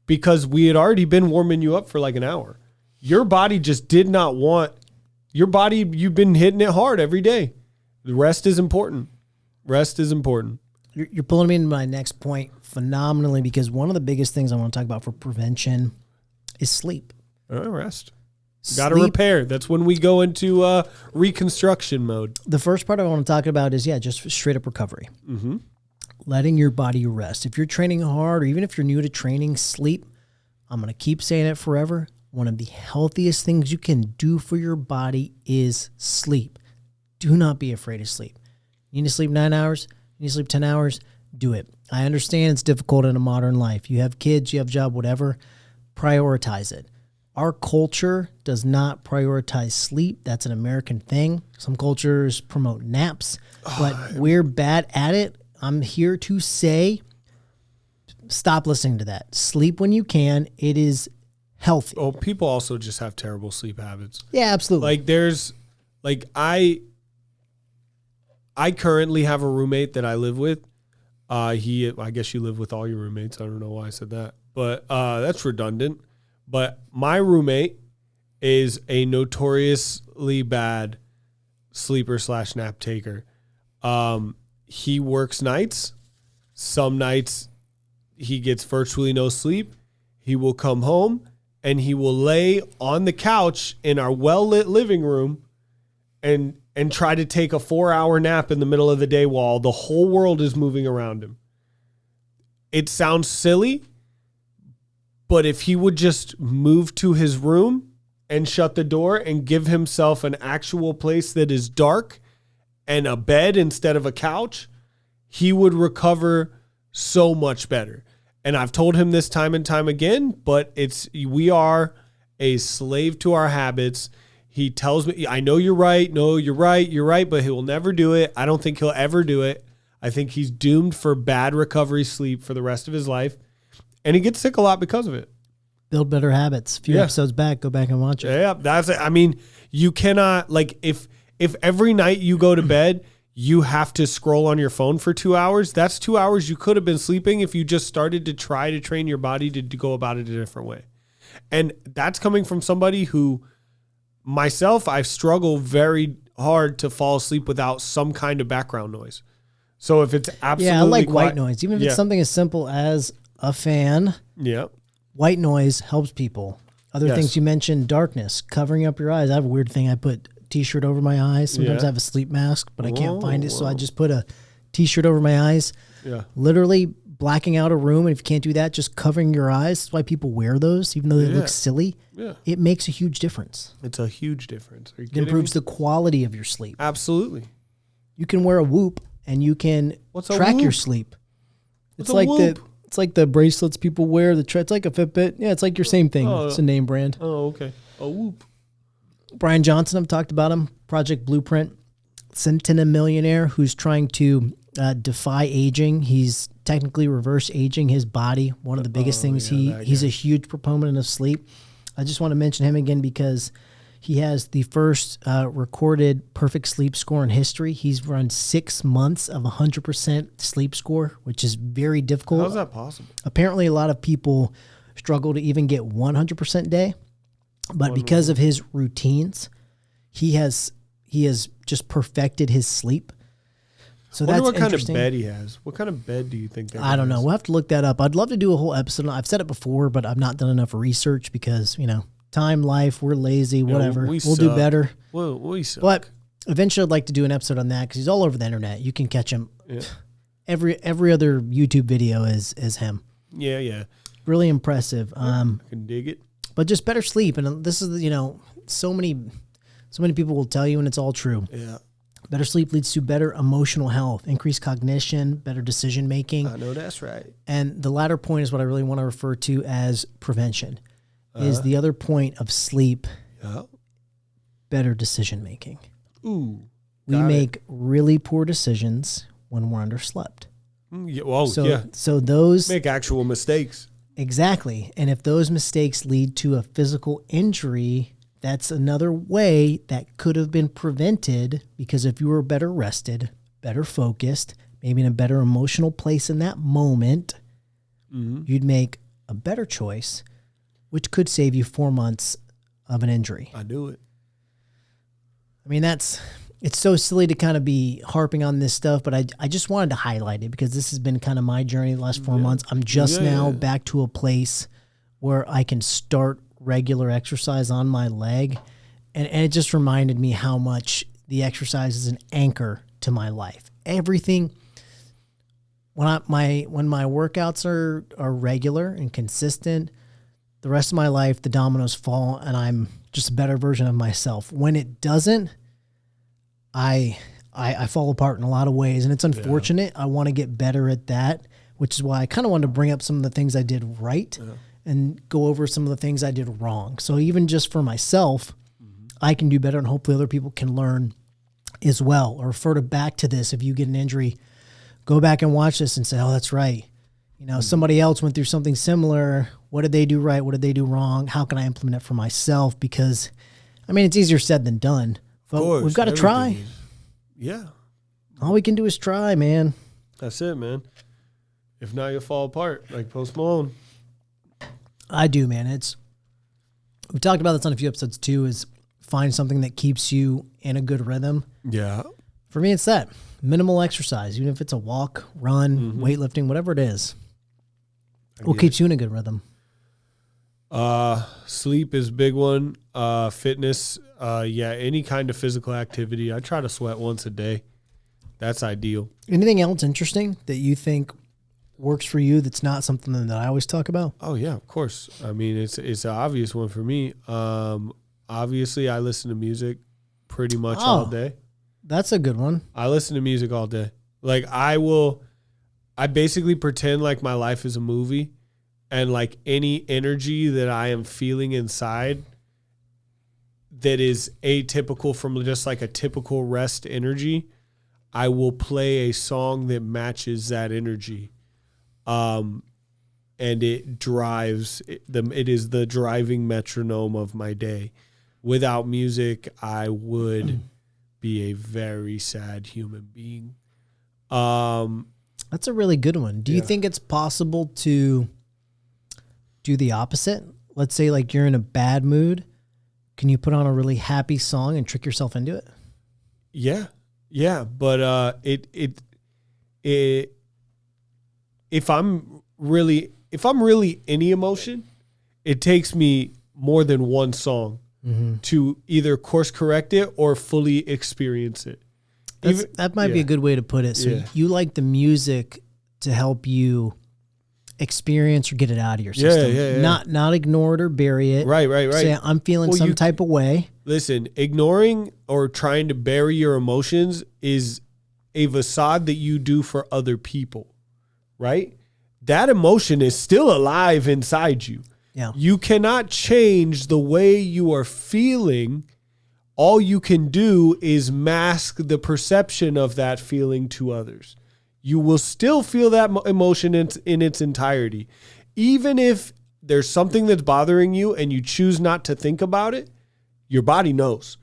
because we had already been warming you up for like an hour. Your body just did not want, you've been hitting it hard every day. The rest is important. Rest is important. You're pulling me into my next point phenomenally, because one of the biggest things I want to talk about for prevention is sleep. Rest. Got to repair. That's when we go into reconstruction mode. The first part I want to talk about is, just straight up recovery. Mm-hmm. Letting your body rest. If you're training hard, or even if you're new to training, sleep, I'm going to keep saying it forever. One of the healthiest things you can do for your body is sleep. Do not be afraid of sleep. You need to sleep 9 hours. You sleep 10 hours, do it. I understand it's difficult in a modern life. You have kids, you have a job, whatever. Prioritize it. Our culture does not prioritize sleep. That's an American thing. Some cultures promote naps, but we're bad at it. I'm here to say, stop listening to that. Sleep when you can. It is healthy. Oh, people also just have terrible sleep habits. Yeah, absolutely. I currently have a roommate that I live with. I guess you live with all your roommates. I don't know why I said that, but that's redundant. But my roommate is a notoriously bad sleeper / nap taker. He works nights. Some nights he gets virtually no sleep. He will come home and he will lay on the couch in our well-lit living room and try to take a 4-hour nap in the middle of the day while the whole world is moving around him. It sounds silly, but if he would just move to his room and shut the door and give himself an actual place that is dark and a bed instead of a couch, he would recover so much better. And I've told him this time and time again, but we are a slave to our habits. He tells me, I know you're right. No, you're right, but he will never do it. I don't think he'll ever do it. I think he's doomed for bad recovery sleep for the rest of his life. And he gets sick a lot because of it. Build better habits. A few episodes back, go back and watch it. Yeah, that's it. I mean, you cannot, like, if every night you go to bed, you have to scroll on your phone for 2 hours, that's 2 hours you could have been sleeping if you just started to try to train your body to go about it a different way. And that's coming from somebody who, myself, I struggle very hard to fall asleep without some kind of background noise. So if it's absolutely I like quiet, white noise. Even if it's something as simple as a fan, white noise helps people. Other things you mentioned, darkness, covering up your eyes. I have a weird thing. I put a t-shirt over my eyes. Sometimes I have a sleep mask, but I can't find it. So I just put a t-shirt over my eyes. Yeah. Literally blacking out a room. And if you can't do that, just covering your eyes. That's why people wear those, even though they look silly. Yeah. It makes a huge difference. It's a huge difference. Are you it improves the quality of your sleep. Absolutely. You can wear a Whoop and you can track your sleep. It's like the bracelets people wear. It's like a Fitbit. Yeah, it's like your same thing. It's a name brand. Oh, okay. A Whoop. Brian Johnson, I've talked about him. Project Blueprint. Centenamillionaire who's trying to defy aging. He's technically reverse aging his body. One of the biggest things. He's a huge proponent of sleep. I just want to mention him again because he has the first recorded perfect sleep score in history. He's run 6 months of 100% sleep score, which is very difficult. How's that possible? Apparently, a lot of people struggle to even get 100% day, but because of his routines, he has just perfected his sleep. So that's what kind of bed he has. What kind of bed do you think that I don't know. We'll have to look that up. I'd love to do a whole episode. I've said it before, but I've not done enough research because, time, life, we're lazy, whatever. We'll do better. Well, we suck. But eventually I'd like to do an episode on that because he's all over the internet. You can catch him. Yeah. Every other YouTube video is him. Yeah, yeah. Really impressive. I can dig it. But just better sleep. And this is, so many people will tell you, and it's all true. Yeah. Better sleep leads to better emotional health, increased cognition, better decision making. I know that's right. And the latter point is what I really want to refer to as prevention. Is the other point of sleep better decision making. Ooh. We make really poor decisions when we're underslept. So those make actual mistakes. Exactly. And if those mistakes lead to a physical injury, that's another way that could have been prevented because if you were better rested, better focused, maybe in a better emotional place in that moment, you'd make a better choice, which could save you 4 months of an injury. I do it. I mean, it's so silly to kind of be harping on this stuff, but I just wanted to highlight it because this has been kind of my journey the last 4 months. I'm just now back to a place where I can start regular exercise on my leg. And it just reminded me how much the exercise is an anchor to my life. Everything, when my workouts are regular and consistent, the rest of my life, the dominoes fall and I'm just a better version of myself. When it doesn't, I fall apart in a lot of ways, and it's unfortunate. I want to get better at that, which is why I kind of wanted to bring up some of the things I did right and go over some of the things I did wrong. So even just for myself, I can do better, and hopefully other people can learn as well. Or refer back to this. If you get an injury, go back and watch this and say, oh, that's right. Somebody else went through something similar. What did they do right? What did they do wrong? How can I implement it for myself? Because, it's easier said than done. But we've got to try. Yeah. All we can do is try, man. That's it, man. If not, you'll fall apart like Post Malone. I do, man. We talked about this on a few episodes too, is find something that keeps you in a good rhythm. Yeah. For me, it's that. Minimal exercise, even if it's a walk, run, weightlifting, whatever it is. What keeps you in a good rhythm? Sleep is a big one. Fitness, any kind of physical activity. I try to sweat once a day. That's ideal. Anything else interesting that you think works for you that's not something that I always talk about? Oh yeah, of course. It's an obvious one for me. Obviously I listen to music pretty much all day. That's a good one. I listen to music all day. Like I basically pretend like my life is a movie. And like any energy that I am feeling inside, that is atypical from just like a typical rest energy, I will play a song that matches that energy. And it drives it is the driving metronome of my day. Without music, I would be a very sad human being. That's a really good one. Do you think it's possible to do the opposite? Let's say like you're in a bad mood. Can you put on a really happy song and trick yourself into it? Yeah. Yeah. But if I'm really any emotion, it takes me more than one song to either course correct it or fully experience it. That might be a good way to put it. So you like the music to help you experience or get it out of your system. Not ignore it or bury it. Right. Say, I'm feeling some type of way. Listen, ignoring or trying to bury your emotions is a facade that you do for other people, right? That emotion is still alive inside you. Yeah. You cannot change the way you are feeling. All you can do is mask the perception of that feeling to others. You will still feel that emotion in its entirety. Even if there's something that's bothering you and you choose not to think about it, your body knows.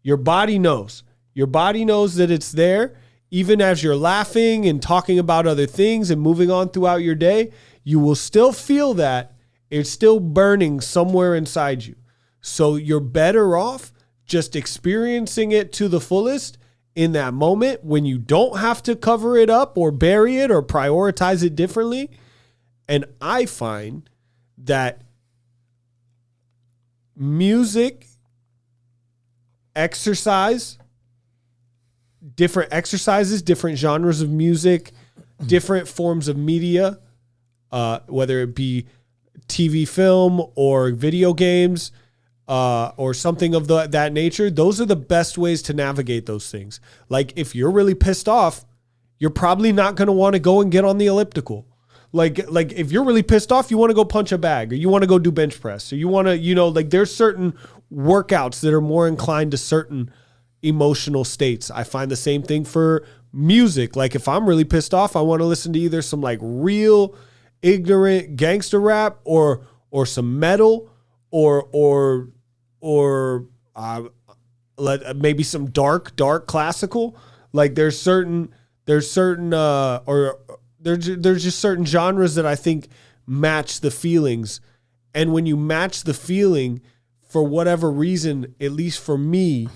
Your body knows. Your body knows that it's there. Even as you're laughing and talking about other things and moving on throughout your day, you will still feel that. It's still burning somewhere inside you. So you're better off just experiencing it to the fullest in that moment when you don't have to cover it up or bury it or prioritize it differently. And I find that music, exercise, different exercises, different genres of music, different forms of media, whether it be TV, film, or video games, or something of that nature, those are the best ways to navigate those things. Like if you're really pissed off, you're probably not going to want to go and get on the elliptical. Like if you're really pissed off, you want to go punch a bag or you want to go do bench press or you want to, like there's certain workouts that are more inclined to certain emotional states. I find the same thing for music. Like if I'm really pissed off, I want to listen to either some like real ignorant gangster rap or some metal or maybe some dark classical. Like there's just certain genres that I think match the feelings. And when you match the feeling, for whatever reason, at least for me,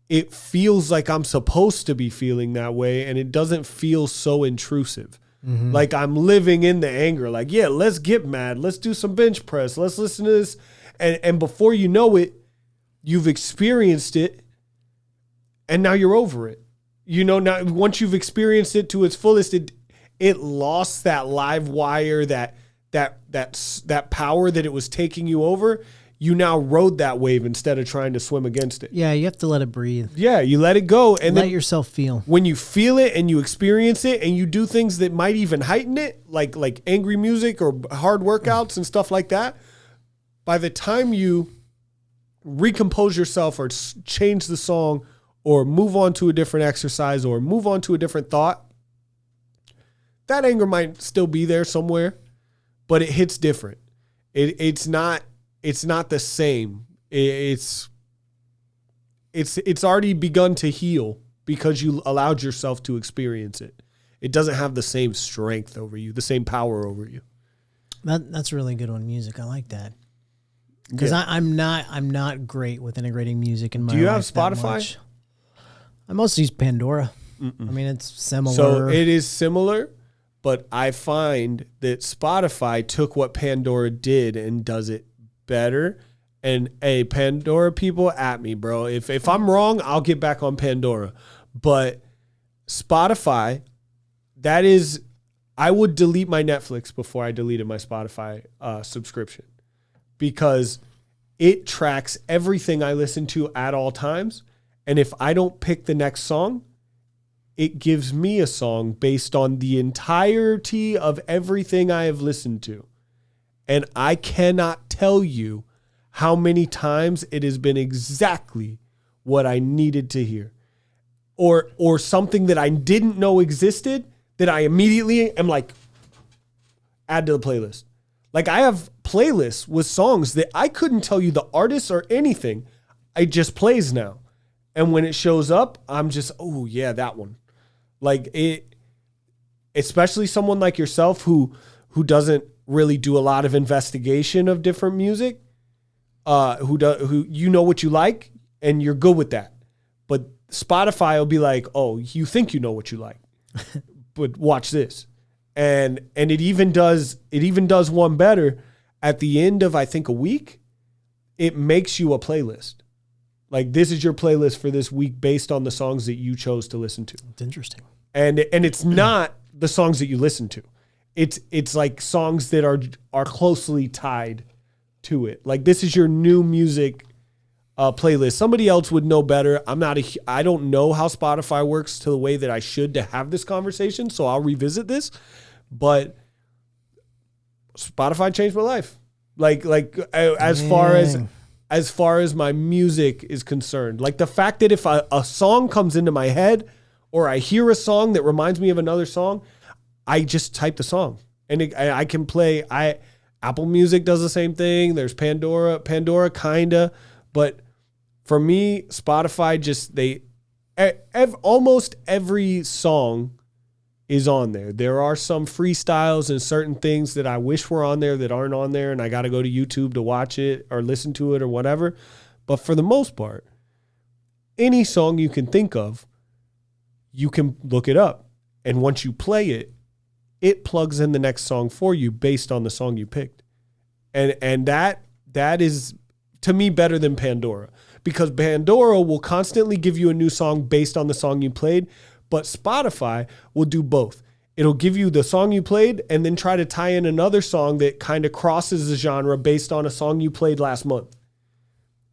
it feels like I'm supposed to be feeling that way, and it doesn't feel so intrusive. Mm-hmm. Like I'm living in the anger. Like, yeah, let's get mad. Let's do some bench press. Let's listen to this. And before you know it, you've experienced it, and now you're over it. Now once you've experienced it to its fullest, it lost that live wire, that power that it was taking you over. You now rode that wave instead of trying to swim against it. Yeah, you have to let it breathe. Yeah, you let it go. And let yourself feel. When you feel it and you experience it and you do things that might even heighten it, like angry music or hard workouts and stuff like that, by the time you recompose yourself or change the song or move on to a different exercise or move on to a different thought, that anger might still be there somewhere, but it hits different. It's not the same. It's already begun to heal because you allowed yourself to experience it. It doesn't have the same strength over you, the same power over you. That's a really good one, music. I like that. Because I'm not great with integrating music in my life. Do you have Spotify? I mostly use Pandora. I mean, it's similar. So it is similar, but I find that Spotify took what Pandora did and does it better. And hey, Pandora people at me, bro. If I'm wrong, I'll get back on Pandora. But Spotify, I would delete my Netflix before I deleted my Spotify subscription, because it tracks everything I listen to at all times. And if I don't pick the next song, it gives me a song based on the entirety of everything I have listened to. And I cannot tell you how many times it has been exactly what I needed to hear. Or something that I didn't know existed that I immediately am like, add to the playlist. Like I have playlists with songs that I couldn't tell you the artists or anything. It just plays now. And when it shows up, I'm just, oh yeah, that one. Like it, especially someone like yourself who doesn't really do a lot of investigation of different music, who you know what you like and you're good with that. But Spotify will be like, oh, you think you know what you like, but watch this. And it even does one better. At the end of, I think, a week, it makes you a playlist. Like, this is your playlist for this week based on the songs that you chose to listen to. It's interesting. And it's not the songs that you listen to. It's like songs that are closely tied to it. Like, this is your new music playlist. Somebody else would know better. I don't know how Spotify works to the way that I should to have this conversation, so I'll revisit this. But Spotify changed my life. Like as far as my music is concerned. Like the fact that if a song comes into my head or I hear a song that reminds me of another song, I just type the song and I can play. Apple Music does the same thing. There's Pandora kinda, but for me, Spotify almost every song is on there. There are some freestyles and certain things that I wish were on there that aren't on there, and I got to go to YouTube to watch it or listen to it or whatever. But for the most part, any song you can think of, you can look it up. And once you play it, it plugs in the next song for you based on the song you picked. And that is, to me, better than Pandora. Because Pandora will constantly give you a new song based on the song you played, but Spotify will do both. It'll give you the song you played and then try to tie in another song that kind of crosses the genre based on a song you played last month.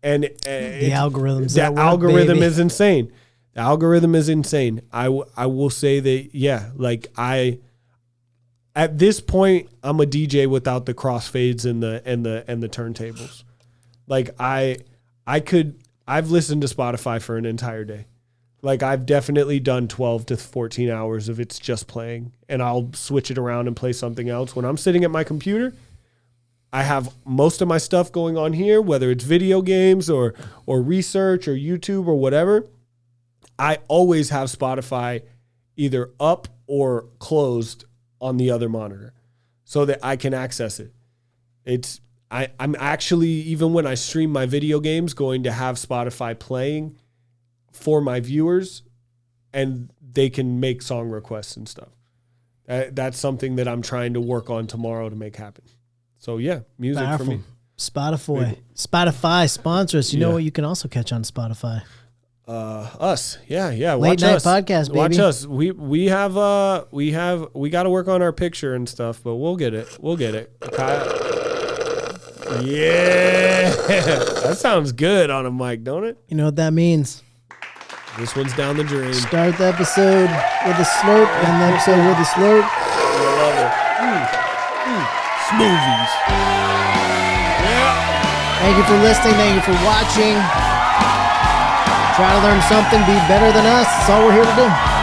And the algorithms. That algorithm is insane. The algorithm is insane. I will say that, yeah, like at this point, I'm a DJ without the crossfades and the turntables. Like I've listened to Spotify for an entire day. Like I've definitely done 12 to 14 hours of it's just playing, and I'll switch it around and play something else. When I'm sitting at my computer, I have most of my stuff going on here, whether it's video games or research or YouTube or whatever. I always have Spotify either up or closed on the other monitor so that I can access it. I'm actually, even when I stream my video games, going to have Spotify playing for my viewers, and they can make song requests and stuff. That's something that I'm trying to work on tomorrow to make happen. So yeah, music Powerful. for me. Spotify sponsor us. You know what you can also catch on Spotify? Us. Yeah. Late Watch night us. podcast, baby. Watch us. We got to work on our picture and stuff, but we'll get it. Yeah. That sounds good on a mic, don't it? You know what that means? This one's down the drain. Start the episode with a slurp, and the episode with a slurp. I love it. Smoothies. Yeah. Thank you for listening. Thank you for watching. Try to learn something. Be better than us. That's all we're here to do.